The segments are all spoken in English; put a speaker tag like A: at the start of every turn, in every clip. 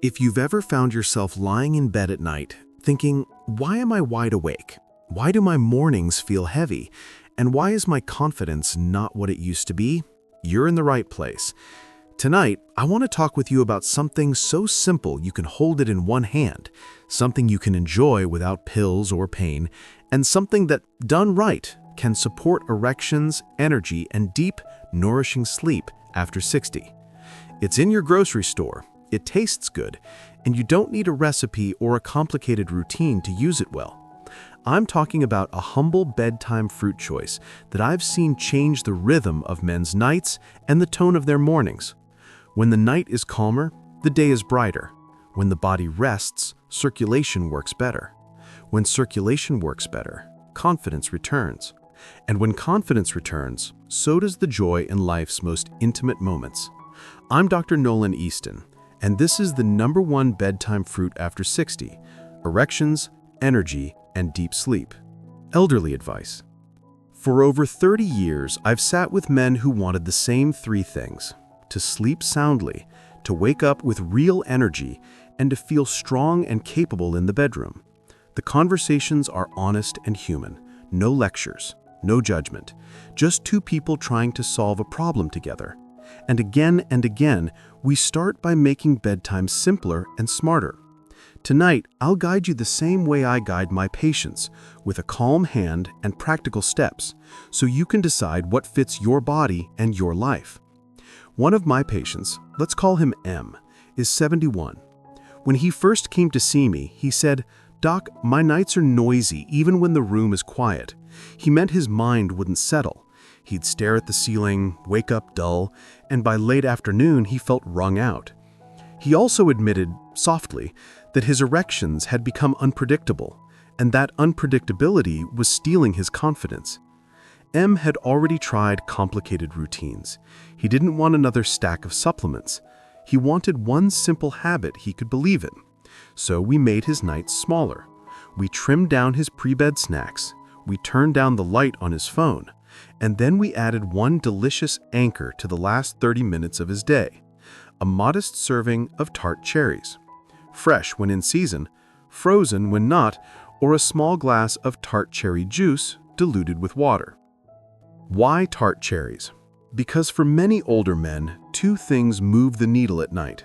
A: If you've ever found yourself lying in bed at night, thinking, why am I wide awake? Why do my mornings feel heavy? And why is my confidence not what it used to be? You're in the right place. Tonight, I want to talk with you about something so simple you can hold it in one hand, something you can enjoy without pills or pain, and something that, done right, can support erections, energy, and deep, nourishing sleep after 60. It's in your grocery store. It tastes good, and you don't need a recipe or a complicated routine to use it well. I'm talking about a humble bedtime fruit choice that I've seen change the rhythm of men's nights and the tone of their mornings. When the night is calmer, the day is brighter. When the body rests, circulation works better. When circulation works better, confidence returns. And when confidence returns, so does the joy in life's most intimate moments. I'm Dr. Nolan Easton, and this is the #1 bedtime fruit after 60, erections, energy, and deep sleep. Elderly advice. For over 30 years, I've sat with men who wanted the same three things: to sleep soundly, to wake up with real energy, and to feel strong and capable in the bedroom. The conversations are honest and human, no lectures, no judgment, just two people trying to solve a problem together. And again, we start by making bedtime simpler and smarter. Tonight, I'll guide you the same way I guide my patients, with a calm hand and practical steps, so you can decide what fits your body and your life. One of my patients, let's call him M, is 71. When he first came to see me, he said, "Doc, my nights are noisy even when the room is quiet." He meant his mind wouldn't settle. He'd stare at the ceiling, wake up dull, and by late afternoon he felt wrung out. He also admitted, softly, that his erections had become unpredictable, and that unpredictability was stealing his confidence. M had already tried complicated routines. He didn't want another stack of supplements. He wanted one simple habit he could believe in. So we made his nights smaller. We trimmed down his pre-bed snacks. We turned down the light on his phone. And then we added one delicious anchor to the last 30 minutes of his day: a modest serving of tart cherries. Fresh when in season, frozen when not, or a small glass of tart cherry juice diluted with water. Why tart cherries? Because for many older men, two things move the needle at night: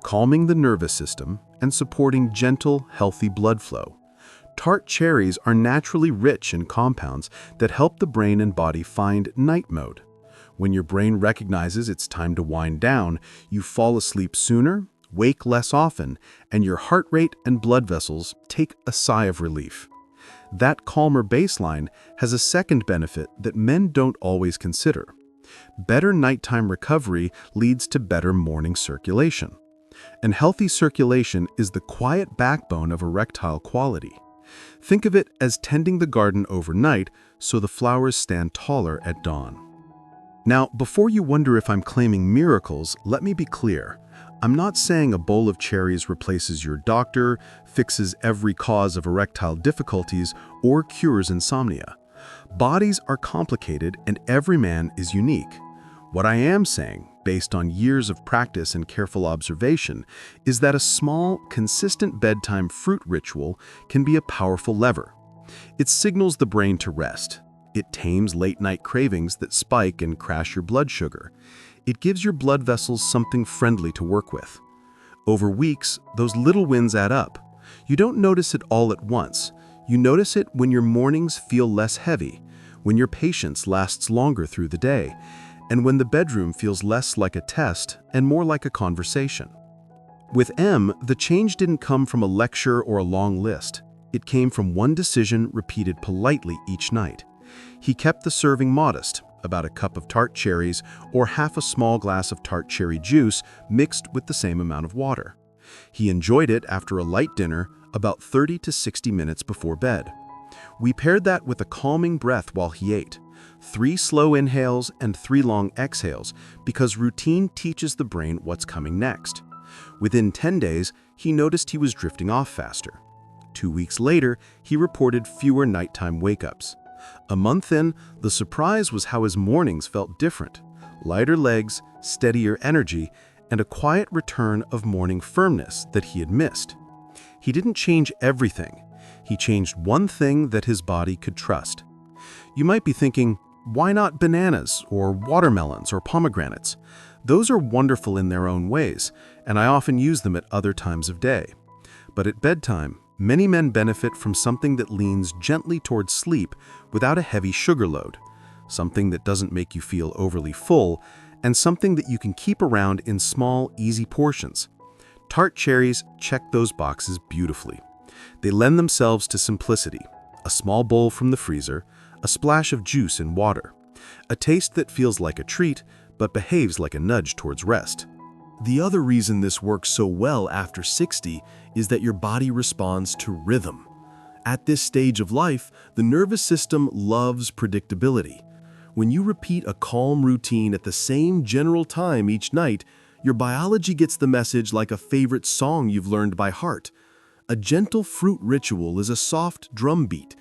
A: calming the nervous system and supporting gentle, healthy blood flow. Tart cherries are naturally rich in compounds that help the brain and body find night mode. When your brain recognizes it's time to wind down, you fall asleep sooner, wake less often, and your heart rate and blood vessels take a sigh of relief. That calmer baseline has a second benefit that men don't always consider. Better nighttime recovery leads to better morning circulation. And healthy circulation is the quiet backbone of erectile quality. Think of it as tending the garden overnight so the flowers stand taller at dawn. Now, before you wonder if I'm claiming miracles, let me be clear. I'm not saying a bowl of cherries replaces your doctor, fixes every cause of erectile difficulties, or cures insomnia. Bodies are complicated and every man is unique. What I am saying, based on years of practice and careful observation, is that a small, consistent bedtime fruit ritual can be a powerful lever. It signals the brain to rest. It tames late-night cravings that spike and crash your blood sugar. It gives your blood vessels something friendly to work with. Over weeks, those little wins add up. You don't notice it all at once. You notice it when your mornings feel less heavy, when your patience lasts longer through the day, and when the bedroom feels less like a test and more like a conversation. With M, the change didn't come from a lecture or a long list. It came from one decision repeated politely each night. He kept the serving modest, about a cup of tart cherries or half a small glass of tart cherry juice mixed with the same amount of water. He enjoyed it after a light dinner, about 30 to 60 minutes before bed. We paired that with a calming breath while he ate. 3 slow inhales and 3 long exhales, because routine teaches the brain what's coming next. Within 10 days, he noticed he was drifting off faster. 2 weeks later, he reported fewer nighttime wake-ups. A month in, the surprise was how his mornings felt different. Lighter legs, steadier energy, and a quiet return of morning firmness that he had missed. He didn't change everything. He changed one thing that his body could trust. You might be thinking, why not bananas or watermelons or pomegranates? Those are wonderful in their own ways, and I often use them at other times of day. But at bedtime, many men benefit from something that leans gently towards sleep without a heavy sugar load, something that doesn't make you feel overly full, and something that you can keep around in small, easy portions. Tart cherries check those boxes beautifully. They lend themselves to simplicity, a small bowl from the freezer, a splash of juice in water, a taste that feels like a treat but behaves like a nudge towards rest.
B: The other reason this works so well after 60 is that your body responds to rhythm. At this stage of life, the nervous system loves predictability. When you repeat a calm routine at the same general time each night, your biology gets the message like a favorite song you've learned by heart. A gentle fruit ritual is a soft drum beat.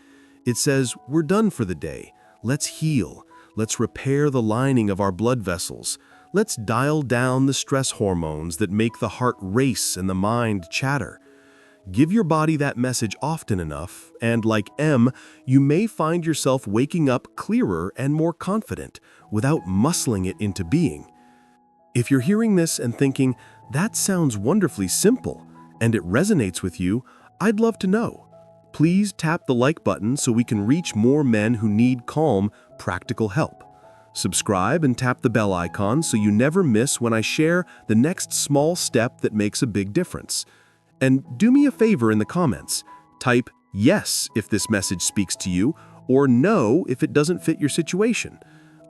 B: It says, we're done for the day. Let's heal. Let's repair the lining of our blood vessels. Let's dial down the stress hormones that make the heart race and the mind chatter. Give your body that message often enough, and like M, you may find yourself waking up clearer and more confident without muscling it into being. If you're hearing this and thinking, that sounds wonderfully simple, and it resonates with you, I'd love to know. Please tap the like button so we can reach more men who need calm, practical help. Subscribe and tap the bell icon so you never miss when I share the next small step that makes a big difference. And do me a favor in the comments. Type yes if this message speaks to you, or no if it doesn't fit your situation.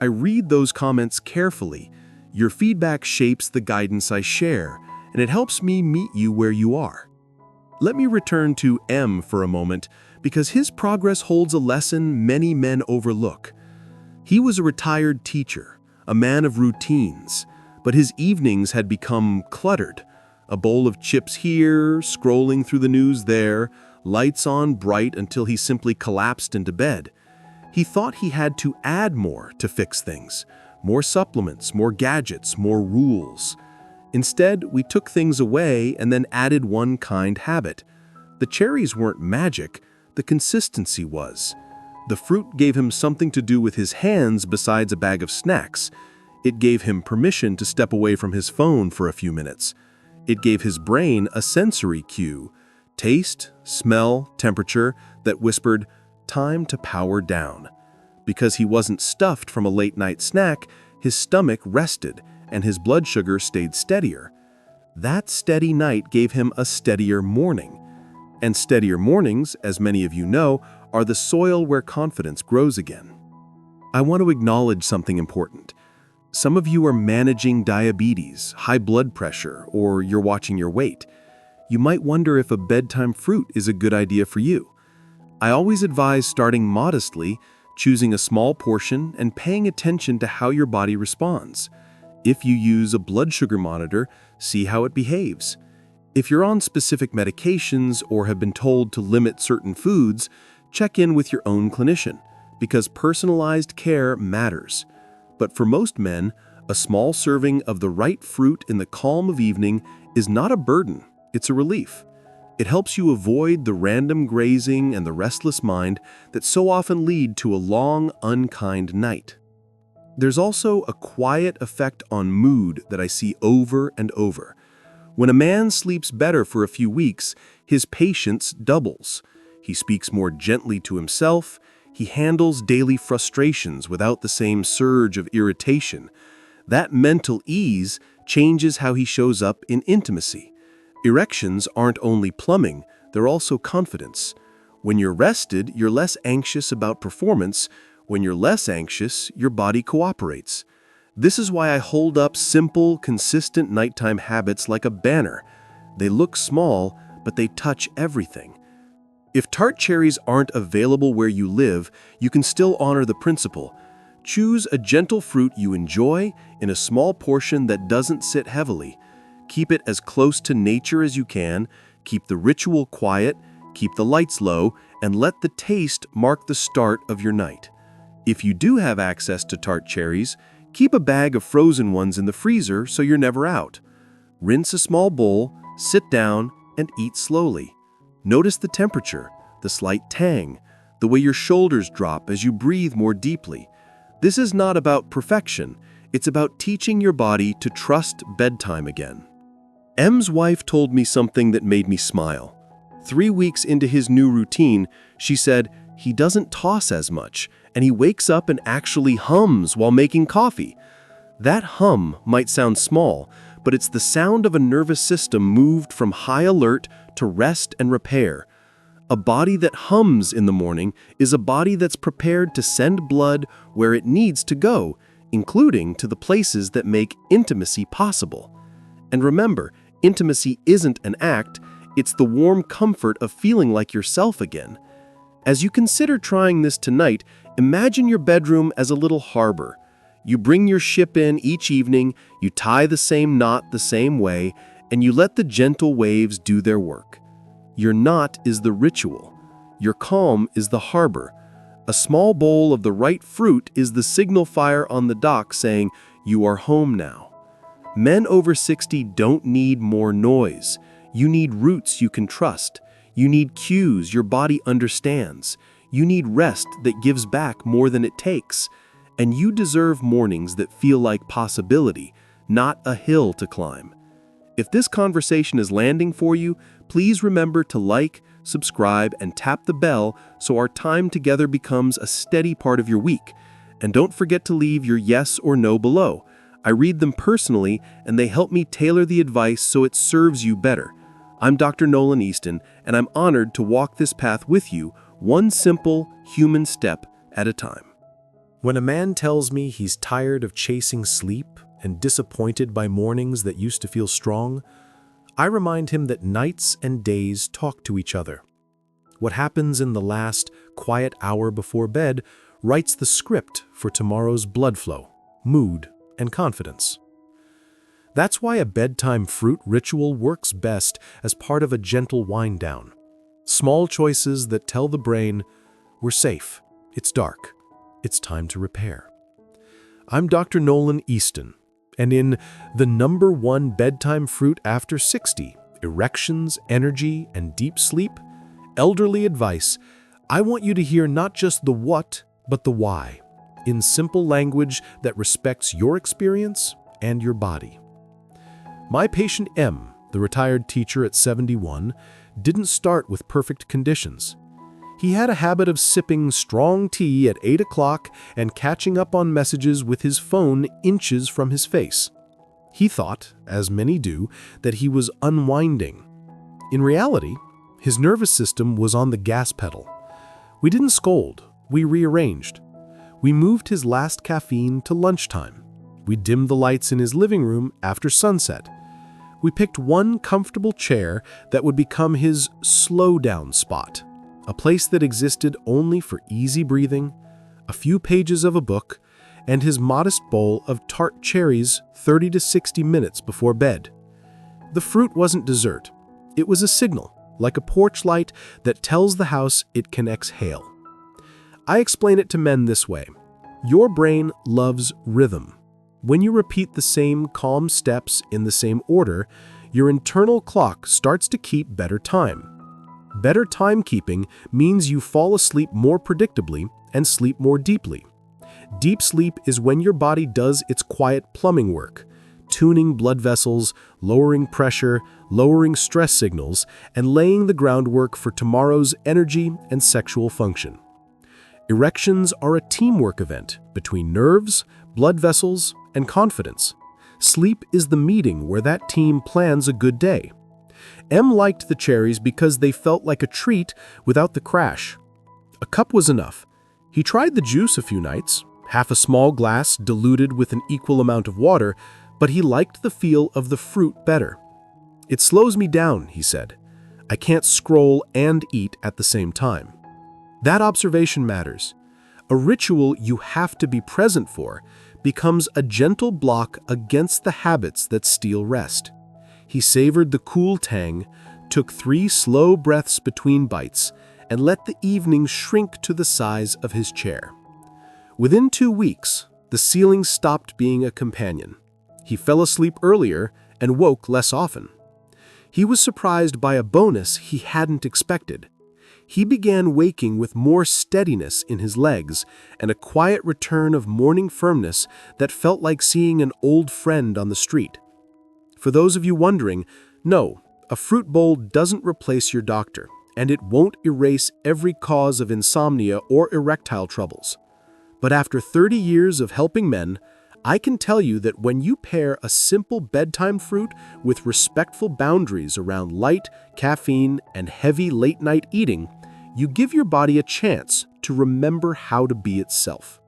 B: I read those comments carefully. Your feedback shapes the guidance I share, and it helps me meet you where you are. Let me return to M for a moment, because his progress holds a lesson many men overlook. He was a retired teacher, a man of routines, but his evenings had become cluttered. A bowl of chips here, scrolling through the news there, lights on bright until he simply collapsed into bed. He thought he had to add more to fix things. More supplements, more gadgets, more rules. Instead, we took things away and then added one kind habit. The cherries weren't magic, the consistency was. The fruit gave him something to do with his hands besides a bag of snacks. It gave him permission to step away from his phone for a few minutes. It gave his brain a sensory cue, taste, smell, temperature, that whispered, time to power down. Because he wasn't stuffed from a late-night snack, his stomach rested and his blood sugar stayed steadier. That steady night gave him a steadier morning. And steadier mornings, as many of you know, are the soil where confidence grows again. I want to acknowledge something important. Some of you are managing diabetes, high blood pressure, or you're watching your weight. You might wonder if a bedtime fruit is a good idea for you. I always advise starting modestly, choosing a small portion, and paying attention to how your body responds. If you use a blood sugar monitor, see how it behaves. If you're on specific medications or have been told to limit certain foods, check in with your own clinician, because personalized care matters. But for most men, a small serving of the right fruit in the calm of evening is not a burden, it's a relief. It helps you avoid the random grazing and the restless mind that so often lead to a long, unkind night. There's also a quiet effect on mood that I see over and over. When a man sleeps better for a few weeks, his patience doubles. He speaks more gently to himself. He handles daily frustrations without the same surge of irritation. That mental ease changes how he shows up in intimacy. Erections aren't only plumbing, they're also confidence. When you're rested, you're less anxious about performance. When you're less anxious, your body cooperates. This is why I hold up simple, consistent nighttime habits like a banner. They look small, but they touch everything. If tart cherries aren't available where you live, you can still honor the principle. Choose a gentle fruit you enjoy in a small portion that doesn't sit heavily. Keep it as close to nature as you can, keep the ritual quiet, keep the lights low, and let the taste mark the start of your night. If you do have access to tart cherries, keep a bag of frozen ones in the freezer so you're never out. Rinse a small bowl, sit down, and eat slowly. Notice the temperature, the slight tang, the way your shoulders drop as you breathe more deeply. This is not about perfection. It's about teaching your body to trust bedtime again. M's wife told me something that made me smile. 3 weeks into his new routine, she said, he doesn't toss as much, and he wakes up and actually hums while making coffee. That hum might sound small, but it's the sound of a nervous system moved from high alert to rest and repair. A body that hums in the morning is a body that's prepared to send blood where it needs to go, including to the places that make intimacy possible. And remember, intimacy isn't an act, it's the warm comfort of feeling like yourself again. As you consider trying this tonight, imagine your bedroom as a little harbor. You bring your ship in each evening, you tie the same knot the same way, and you let the gentle waves do their work. Your knot is the ritual. Your calm is the harbor. A small bowl of the right fruit is the signal fire on the dock saying, you are home now. Men over 60 don't need more noise. You need roots you can trust. You need cues your body understands. You need rest that gives back more than it takes. And you deserve mornings that feel like possibility, not a hill to climb. If this conversation is landing for you, please remember to like, subscribe, and tap the bell so our time together becomes a steady part of your week. And don't forget to leave your yes or no below. I read them personally, and they help me tailor the advice so it serves you better. I'm Dr. Nolan Easton, and I'm honored to walk this path with you, one simple, human step at a time.
A: When a man tells me he's tired of chasing sleep and disappointed by mornings that used to feel strong, I remind him that nights and days talk to each other. What happens in the last quiet hour before bed writes the script for tomorrow's blood flow, mood, and confidence. That's why a bedtime fruit ritual works best as part of a gentle wind-down. Small choices that tell the brain, we're safe, it's dark, it's time to repair. I'm Dr. Nolan Easton, and in the #1 bedtime fruit after 60, Erections, Energy, and Deep Sleep, Elderly Advice, I want you to hear not just the what, but the why, in simple language that respects your experience and your body. My patient M, the retired teacher at 71, didn't start with perfect conditions. He had a habit of sipping strong tea at 8 o'clock and catching up on messages with his phone inches from his face. He thought, as many do, that he was unwinding. In reality, his nervous system was on the gas pedal. We didn't scold, we rearranged. We moved his last caffeine to lunchtime. We dimmed the lights in his living room after sunset. We picked one comfortable chair that would become his slow-down spot, a place that existed only for easy breathing, a few pages of a book, and his modest bowl of tart cherries 30 to 60 minutes before bed. The fruit wasn't dessert. It was a signal, like a porch light that tells the house it can exhale. I explain it to men this way. Your brain loves rhythm. When you repeat the same calm steps in the same order, your internal clock starts to keep better time. Better timekeeping means you fall asleep more predictably and sleep more deeply. Deep sleep is when your body does its quiet plumbing work, tuning blood vessels, lowering pressure, lowering stress signals, and laying the groundwork for tomorrow's energy and sexual function. Erections are a teamwork event between nerves, blood vessels, and confidence. Sleep is the meeting where that team plans a good day. M liked the cherries because they felt like a treat without the crash. A cup was enough. He tried the juice a few nights, half a small glass diluted with an equal amount of water, but he liked the feel of the fruit better. It slows me down, he said. I can't scroll and eat at the same time. That observation matters. A ritual you have to be present for becomes a gentle block against the habits that steal rest. He savored the cool tang, took 3 slow breaths between bites, and let the evening shrink to the size of his chair. Within 2 weeks, the ceiling stopped being a companion. He fell asleep earlier
B: and woke less often. He was surprised by a bonus he hadn't expected. He began waking with more steadiness in his legs and a quiet return of morning firmness that felt like seeing an old friend on the street. For those of you wondering, no, a fruit bowl doesn't replace your doctor, and it won't erase every cause of insomnia or erectile troubles. But after 30 years of helping men, I can tell you that when you pair a simple bedtime fruit with respectful boundaries around light, caffeine, and heavy late-night eating, you give your body a chance to remember how to be itself.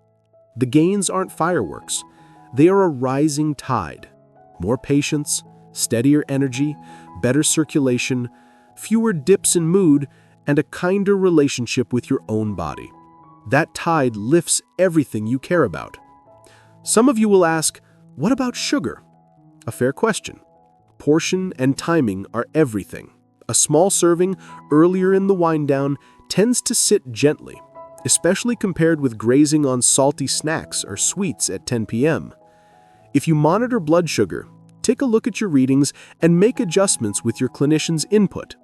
B: The gains aren't fireworks. They are a rising tide. More patience, steadier energy, better circulation, fewer dips in mood, and a kinder relationship with your own body. That tide lifts everything you care about. Some of you will ask, what about sugar? A fair question. Portion and timing are everything. A small serving earlier in the wind down tends to sit gently, especially compared with grazing on salty snacks or sweets at 10 p.m. If you monitor blood sugar, take a look at your readings and make adjustments with your clinician's input.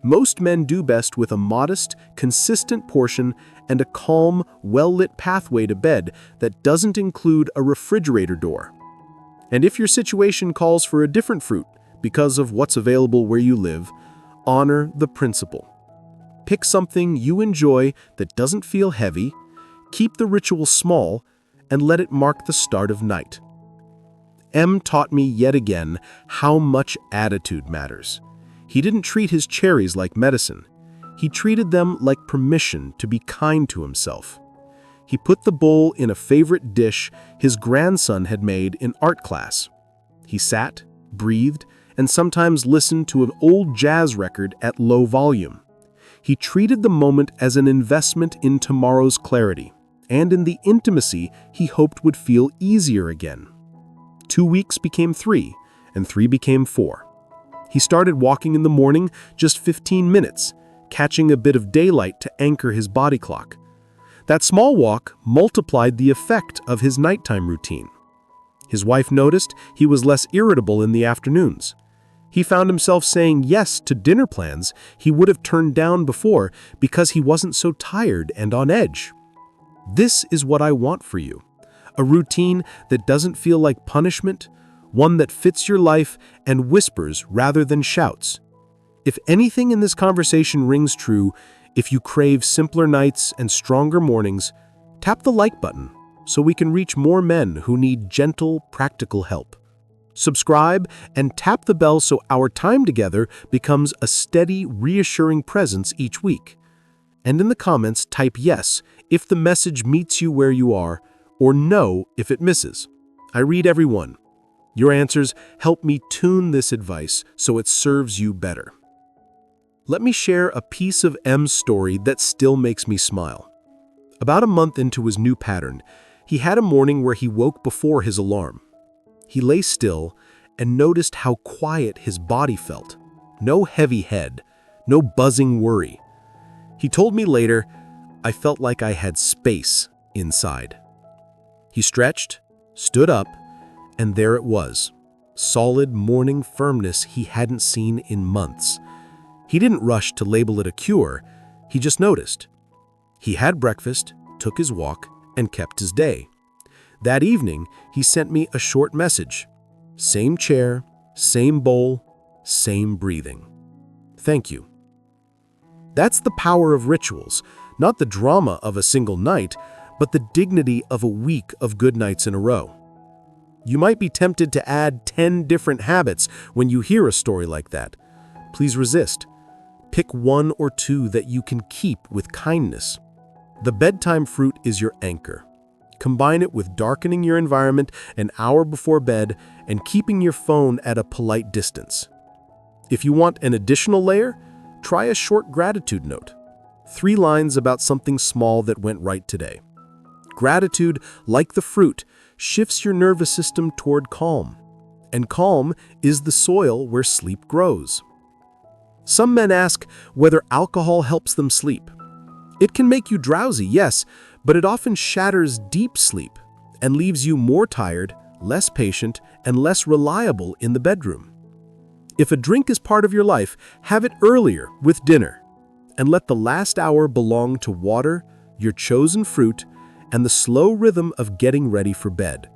B: Most men do best with a modest, consistent portion and a calm, well-lit pathway to bed that doesn't include a refrigerator door. And if your situation calls for a different fruit because of what's available where you live, honor the principle. Pick something you enjoy that doesn't feel heavy, keep the ritual small, and let it mark the start of night. M taught me yet again how much attitude matters. He didn't treat his cherries like medicine. He treated them like permission to be kind to himself. He put the bowl in a favorite dish his grandson had made in art class. He sat, breathed, and sometimes listened to an old jazz record at low volume. He treated the moment as an investment in tomorrow's clarity, and in the intimacy he hoped would feel easier again. 2 weeks became 3, and 3 became 4. He started walking in the morning just 15 minutes, catching a bit of daylight to anchor his body clock. That small walk multiplied the effect of his nighttime routine. His wife noticed he was less irritable in the afternoons. He found himself saying yes to dinner plans he would have turned down before because he wasn't so tired and on edge. This is what I want for you. A routine that doesn't feel like punishment, one that fits your life and whispers rather than shouts. If anything in this conversation rings true, if you crave simpler nights and stronger mornings, tap the like button so we can reach more men who need gentle, practical help. Subscribe and tap the bell so our time together becomes a steady, reassuring presence each week. And in the comments, type yes if the message meets you where you are, or no if it misses. I read every one. Your answers help me tune this advice so it serves you better. Let me share a piece of M's story that still makes me smile. About a month into his new pattern, he had a morning where he woke before his alarm. He lay still and noticed how quiet his body felt. No heavy head, no buzzing worry. He told me later, I felt like I had space inside. He stretched, stood up, and there it was. Solid morning firmness he hadn't seen in months. He didn't rush to label it a cure, he just noticed. He had breakfast, took his walk, and kept his day. That evening, he sent me a short message. Same chair, same bowl, same breathing. Thank you. That's the power of rituals, not the drama of a single night, but the dignity of a week of good nights in a row. You might be tempted to add 10 different habits when you hear a story like that. Please resist. Pick 1 or 2 that you can keep with kindness. The bedtime fruit is your anchor. Combine it with darkening your environment an hour before bed and keeping your phone at a polite distance. If you want an additional layer, try a short gratitude note. 3 lines about something small that went right today. Gratitude, like the fruit, shifts your nervous system toward calm. And calm is the soil where sleep grows. Some men ask whether alcohol helps them sleep. It can make you drowsy, yes, but it often shatters deep sleep and leaves you more tired, less patient, and less reliable in the bedroom. If a drink is part of your life, have it earlier with dinner, and let the last hour belong to water, your chosen fruit, and the slow rhythm of getting ready for bed.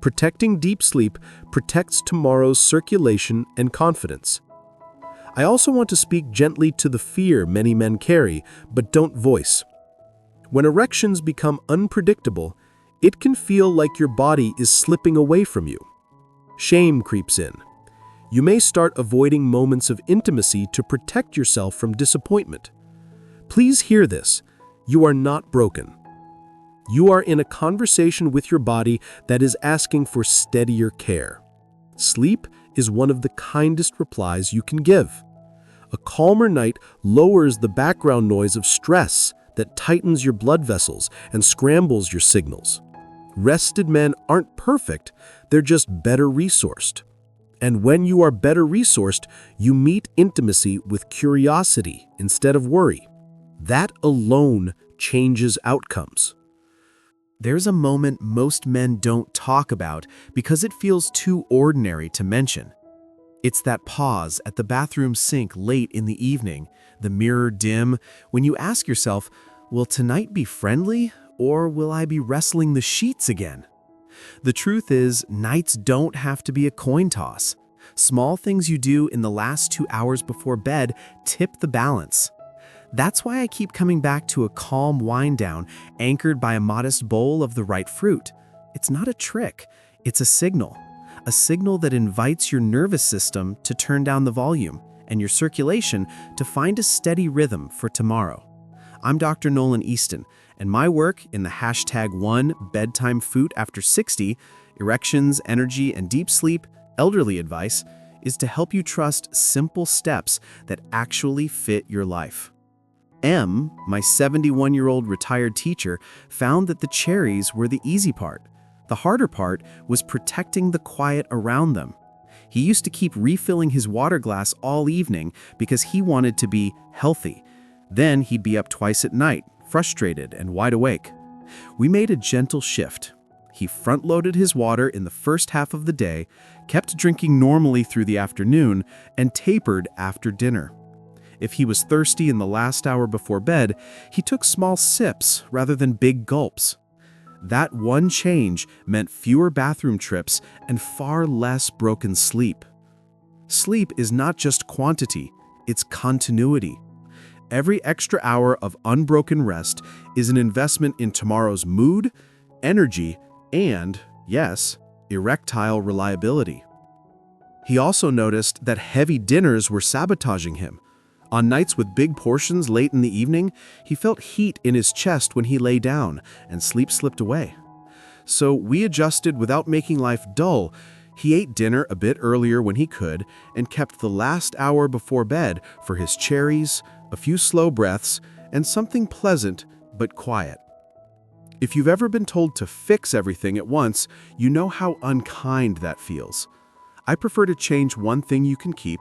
B: Protecting deep sleep protects tomorrow's circulation and confidence. I also want to speak gently to the fear many men carry but don't voice. When erections become unpredictable, it can feel like your body is slipping away from you. Shame creeps in. You may start avoiding moments of intimacy to protect yourself from disappointment. Please hear this. You are not broken. You are in a conversation with your body that is asking for steadier care. Sleep is one of the kindest replies you can give. A calmer night lowers the background noise of stress that tightens your blood vessels and scrambles your signals. Rested men aren't perfect, they're just better resourced. And when you are better resourced, you meet intimacy with curiosity instead of worry. That alone changes outcomes.
A: There's a moment most men don't talk about because it feels too ordinary to mention. It's that pause at the bathroom sink late in the evening, the mirror dim, when you ask yourself, will tonight be friendly or will I be wrestling the sheets again? The truth is, nights don't have to be a coin toss. Small things you do in the last 2 hours before bed tip the balance. That's why I keep coming back to a calm wind down anchored by a modest bowl of the right fruit. It's not a trick, it's a signal that invites your nervous system to turn down the volume and your circulation to find a steady rhythm for tomorrow. I'm Dr. Nolan Easton, and my work in the #1 Bedtime Food After 60, Erections, Energy, and Deep Sleep, Elderly Advice, is to help you trust simple steps that actually fit your life. M, my 71-year-old retired teacher, found that the cherries were the easy part. The harder part was protecting the quiet around them. He used to keep refilling his water glass all evening because he wanted to be healthy. Then he'd be up twice at night, frustrated and wide awake. We made a gentle shift. He front-loaded his water in the first half of the day, kept drinking normally through the afternoon, and tapered after dinner. If he was thirsty in the last hour before bed, he took small sips rather than big gulps. That one change meant fewer bathroom trips and far less broken sleep. Sleep is not just quantity, it's continuity. Every extra hour of unbroken rest is an investment in tomorrow's mood, energy, and, yes, erectile reliability. He also noticed that heavy dinners were sabotaging him. On nights with big portions late in the evening, he felt heat in his chest when he lay down, and sleep slipped away. So we adjusted without making life dull. He ate dinner a bit earlier when he could, and kept the last hour before bed for his cherries, a few slow breaths, and something pleasant but quiet. If you've ever been told to fix everything at once, you know how unkind that feels. I prefer to change one thing you can keep,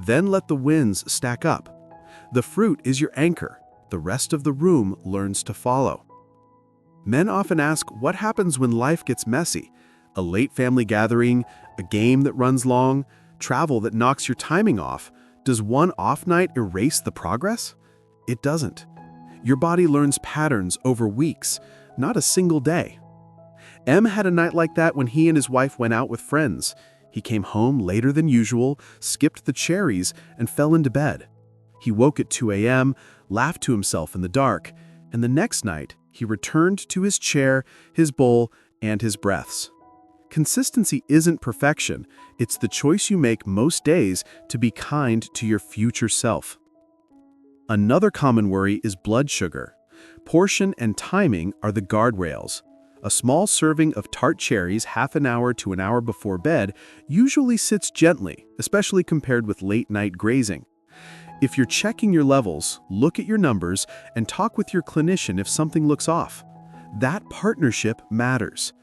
A: then let the wins stack up. The fruit is your anchor. The rest of the room learns to follow. Men often ask what happens when life gets messy. A late family gathering, a game that runs long, travel that knocks your timing off. Does one off night erase the progress? It doesn't. Your body learns patterns over weeks, not a single day. M had a night like that when he and his wife went out with friends. He came home later than usual, skipped the cherries, and fell into bed. He woke at 2 a.m., laughed to himself in the dark, and the next night, he returned to his chair, his bowl, and his breaths. Consistency isn't perfection. It's the choice you make most days to be kind to your future self. Another common worry is blood sugar. Portion and timing are the guardrails. A small serving of tart cherries half an hour to an hour before bed usually sits gently, especially compared with late-night grazing. If you're checking your levels, look at your numbers and talk with your clinician if something looks off. That partnership matters.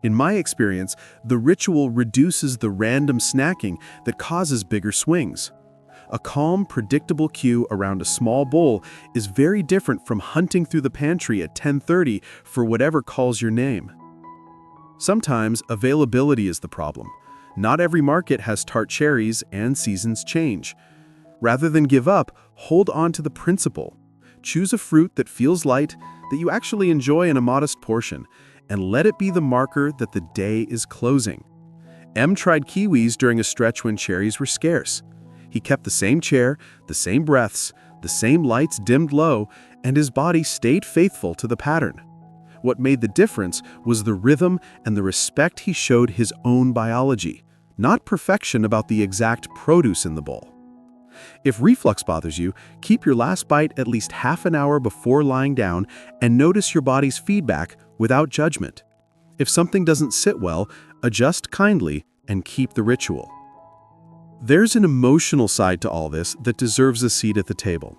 A: In my experience, the ritual reduces the random snacking that causes bigger swings. A calm, predictable cue around a small bowl is very different from hunting through the pantry at 10:30 for whatever calls your name.
B: Sometimes availability is the problem. Not every market has tart cherries and seasons change. Rather than give up, hold on to the principle. Choose a fruit that feels light, that you actually enjoy in a modest portion, and let it be the marker that the day is closing. M tried kiwis during a stretch when cherries were scarce. He kept the same chair, the same breaths, the same lights dimmed low, and his body stayed faithful to the pattern. What made the difference was the rhythm and the respect he showed his own biology, not perfection about the exact produce in the bowl. If reflux bothers you, keep your last bite at least half an hour before lying down and notice your body's feedback without judgment. If something doesn't sit well, adjust kindly and keep the ritual. There's an emotional side to all this that deserves a seat at the table.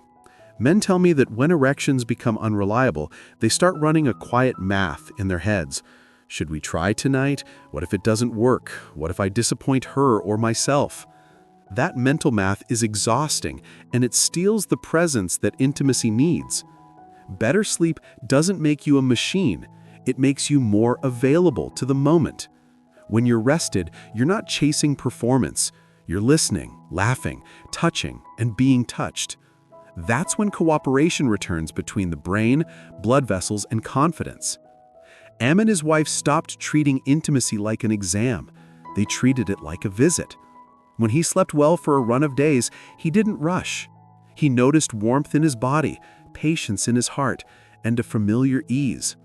B: Men tell me that when erections become unreliable, they start running a quiet math in their heads. Should we try tonight? What if it doesn't work? What if I disappoint her or myself? That mental math is exhausting, and it steals the presence that intimacy needs. Better sleep doesn't make you a machine. It makes you more available to the moment. When you're rested, you're not chasing performance. You're listening, laughing, touching, and being touched. That's when cooperation returns between the brain, blood vessels, and confidence. Am and his wife stopped treating intimacy like an exam. They treated it like a visit. When he slept well for a run of days, he didn't rush. He noticed warmth in his body, patience in his heart, and a familiar ease.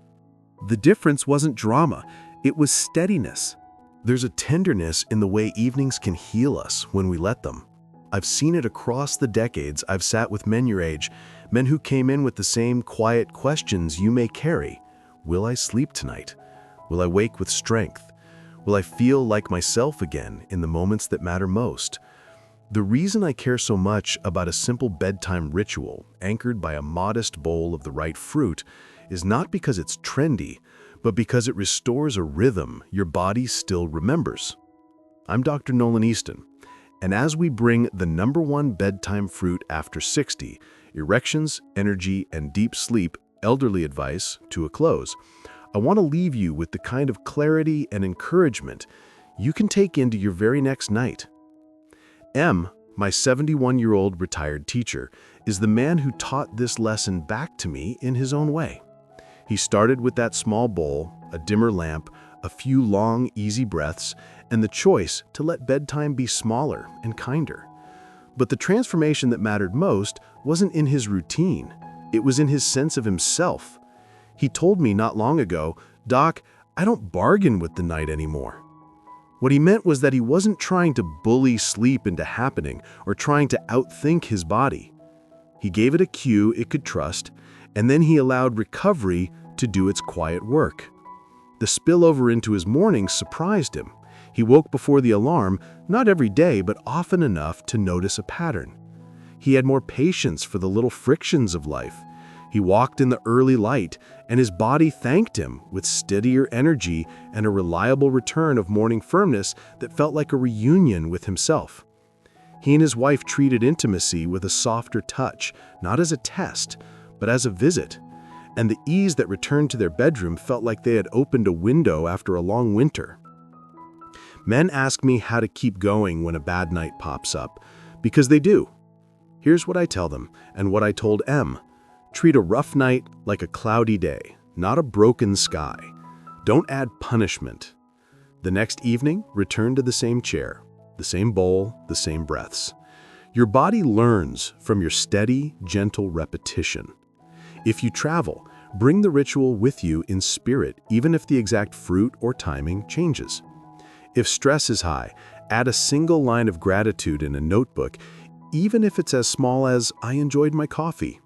B: The difference wasn't drama, it was steadiness.
A: There's a tenderness in the way evenings can heal us when we let them. I've seen it across the decades I've sat with men your age, men who came in with the same quiet questions you may carry. Will I sleep tonight? Will I wake with strength? Will I feel like myself again in the moments that matter most? The reason I care so much about a simple bedtime ritual anchored by a modest bowl of the right fruit is not because it's trendy, but because it restores a rhythm your body still remembers. I'm Dr. Nolan Easton, and as we bring the #1 bedtime fruit after 60, erections, energy, and deep sleep elderly advice to a close, I want to leave you with the kind of clarity and encouragement you can take into your very next night. M, my 71-year-old retired teacher, is the man who taught this lesson back to me in his own way. He started with that small bowl, a dimmer lamp, a few long, easy breaths, and the choice to let bedtime be smaller and kinder. But the transformation that mattered most wasn't in his routine. It was in his sense of himself. He told me not long ago, "Doc, I don't bargain with the night anymore." What he meant was that he wasn't trying to bully sleep into happening or trying to outthink his body. He gave it a cue it could trust, and then he allowed recovery to do its quiet work. The spillover into his mornings surprised him. He woke before the alarm, not every day, but often enough to notice a pattern. He had more patience for the little frictions of life. He walked in the early light, and his body thanked him with steadier energy and a reliable return of morning firmness that felt like a reunion with himself. He and his wife treated intimacy with a softer touch, not as a test, but as a visit. And the ease that returned to their bedroom felt like they had opened a window after a long winter. Men ask me how to keep going when a bad night pops up, because they do. Here's what I tell them, and what I told M. Treat a rough night like a cloudy day, not a broken sky. Don't add punishment. The next evening, return to the same chair, the same bowl, the same breaths. Your body learns from your steady, gentle repetition. If you travel, bring the ritual with you in spirit, even if the exact fruit or timing changes. If stress is high, add a single line of gratitude in a notebook, even if it's as small as, "I enjoyed my coffee."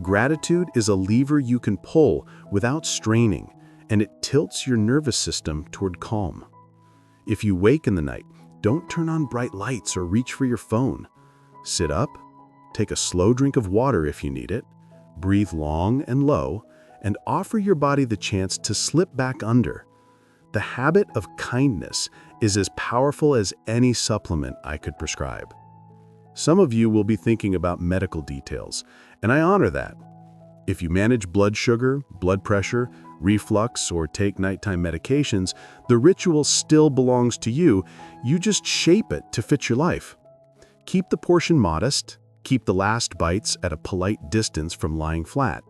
A: Gratitude is a lever you can pull without straining, and it tilts your nervous system toward calm. If you wake in the night, don't turn on bright lights or reach for your phone. Sit up, take a slow drink of water if you need it, breathe long and low, and offer your body the chance to slip back under. The habit of kindness is as powerful as any supplement I could prescribe. Some of you will be thinking about medical details, and I honor that. If you manage blood sugar, blood pressure,
B: reflux, or take nighttime medications, the ritual still belongs to you. You just shape it to fit your life. Keep the portion modest. Keep the last bites at a polite distance from lying flat.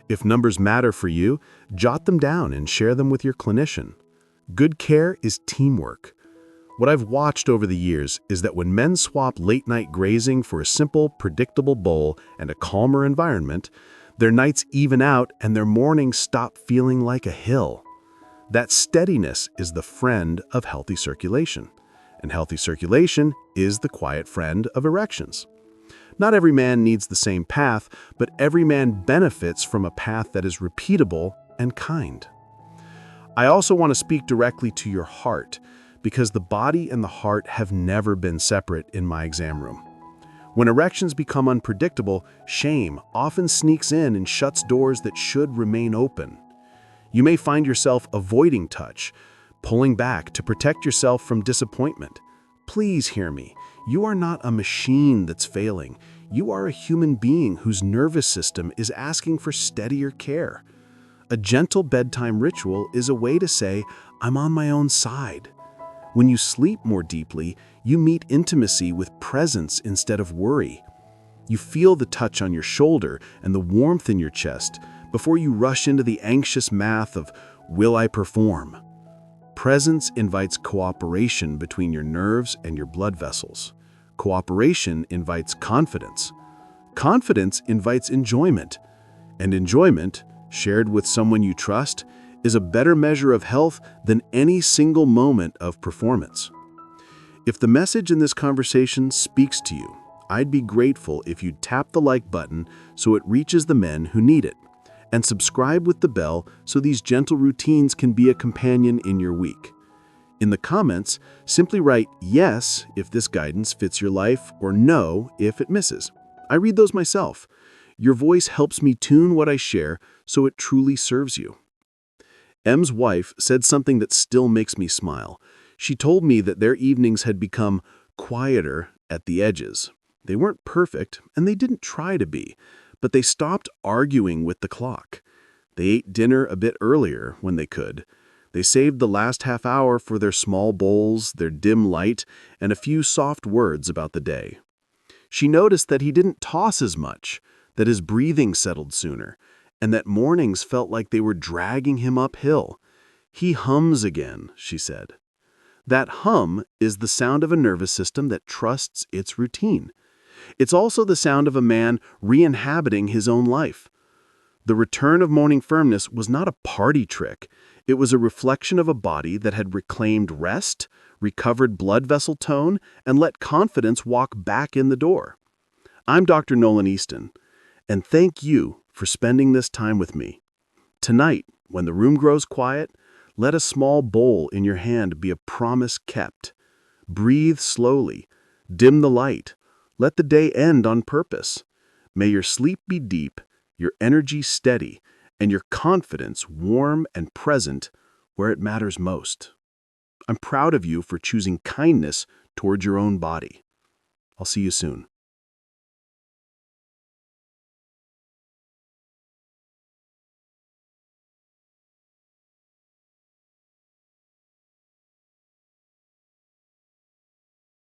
B: If numbers matter for you, jot them down and share them with your clinician. Good care is teamwork. What I've watched over the years is that when men swap late-night grazing for a simple, predictable bowl and a calmer environment, their nights even out and their mornings stop feeling like a hill. That steadiness is the friend of healthy circulation, and healthy circulation is the quiet friend of erections. Not every man needs the same path, but every man benefits from a path that is repeatable and kind. I also want to speak directly to your heart, because the body and the heart have never been separate in my exam room. When erections become unpredictable, shame often sneaks in and shuts doors that should remain open. You may find yourself avoiding touch, pulling back to protect yourself from disappointment. Please hear me. You are not a machine that's failing. You are a human being whose nervous system is asking for steadier care. A gentle bedtime ritual is a way to say, I'm on my own side. When you sleep more deeply, you meet intimacy with presence instead of worry. You feel the touch on your shoulder and the warmth in your chest before you rush into the anxious math of, will I perform? Presence invites cooperation between your nerves and your blood vessels. Cooperation invites confidence. Confidence invites enjoyment. And enjoyment, shared with someone you trust, is a better measure of health than any single moment of performance. If the message in this conversation speaks to you, I'd be grateful if you'd tap the like button so it reaches the men who need it, and subscribe with the bell so these gentle routines can be a companion in your week. In the comments, simply write yes if this guidance fits your life or no if it misses. I read those myself. Your voice helps me tune what I share so it truly serves you. M's wife said something that still makes me smile. She told me that their evenings had become quieter at the edges. They weren't perfect, and they didn't try to be, but they stopped arguing with the clock. They ate dinner a bit earlier when they could. They saved the last half hour for their small bowls, their dim light, and a few soft words about the day. She noticed that he didn't toss as much, that his breathing settled sooner, and that mornings felt like they were dragging him uphill. He hums again, she said. That hum is the sound of a nervous system that trusts its routine. It's also the sound of a man re-inhabiting his own life. The return of morning firmness was not a party trick. It was a reflection of a body that had reclaimed rest, recovered blood vessel tone, and let confidence walk back in the door. I'm Dr. Nolan Easton, and thank you for spending this time with me. Tonight, when the room grows quiet, let a small bowl in your hand be a promise kept. Breathe slowly. Dim the light. Let the day end on purpose. May your sleep be deep, your energy steady, and your confidence warm and present where it matters most. I'm proud of you for choosing kindness toward your own body. I'll see you soon.